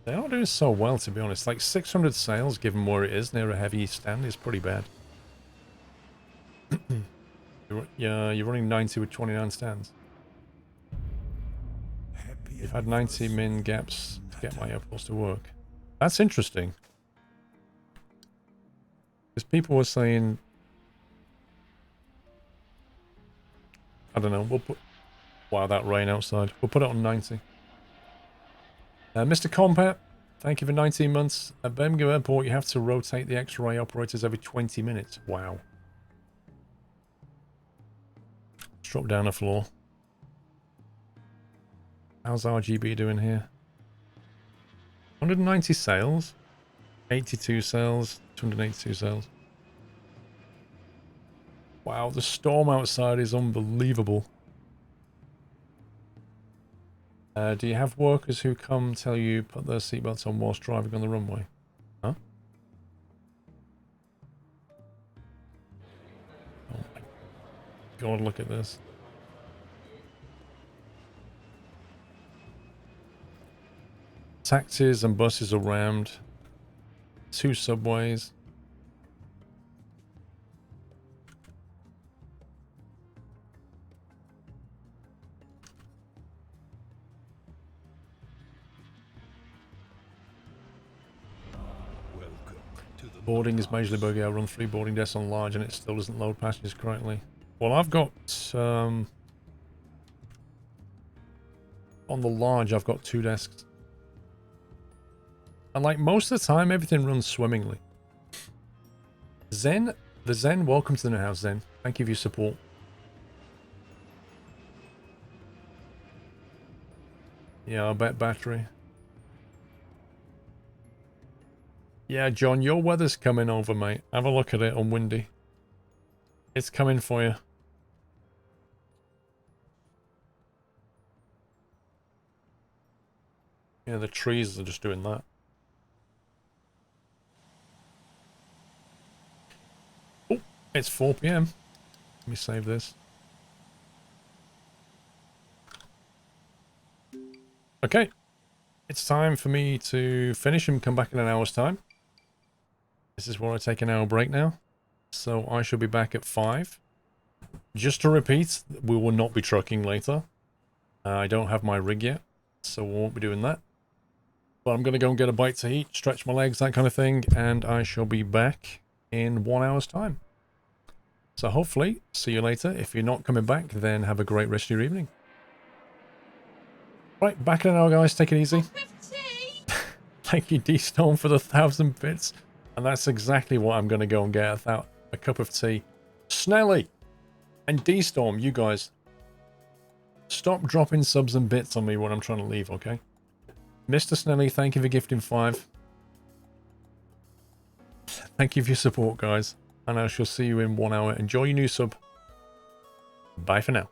They are doing so well, to be honest. Like 600 sales, given where it is near a heavy stand, is pretty bad. Yeah, you're running 90 with 29 stands. You've had 90 min gaps to get my airports to work. That's interesting. Because people were saying... I don't know, we'll put... Wow, that rain outside. We'll put it on 90. Mr. Compat, thank you for 19 months. At Birmingham Airport, you have to rotate the X-ray operators every 20 minutes. Wow. Let's drop down a floor. How's RGB doing here? 190 sales. 82 sales. 282 sales. Wow, the storm outside is unbelievable. Do you have workers who come tell you put their seatbelts on whilst driving on the runway? Huh? Oh my god, look at this. Taxis and buses are rammed. 2 subways. Boarding is majorly buggy. I run 3 boarding desks on large and it still doesn't load passengers correctly. Well, I've got... on the large, I've got 2 desks. And like most of the time, everything runs swimmingly. Zen, welcome to the new house, Zen. Thank you for your support. Yeah, I bet battery. Yeah, John, your weather's coming over, mate. Have a look at it on Windy. It's coming for you. Yeah, the trees are just doing that. Oh, it's 4 PM. Let me save this. Okay. It's time for me to finish and come back in an hour's time. This is where I take an hour break now. So I shall be back at 5. Just to repeat, we will not be trucking later. I don't have my rig yet, so we won't be doing that. But I'm going to go and get a bite to eat, stretch my legs, that kind of thing, and I shall be back in 1 hour's time. So hopefully, see you later. If you're not coming back, then have a great rest of your evening. Right, back in an hour, guys. Take it easy. Thank you, D-Stone, for the 1,000 bits. And that's exactly what I'm going to go and get, a cup of tea. Snelly and D-Storm, you guys, stop dropping subs and bits on me when I'm trying to leave, okay? Mr. Snelly, thank you for gifting 5. Thank you for your support, guys. And I shall see you in 1 hour. Enjoy your new sub. Bye for now.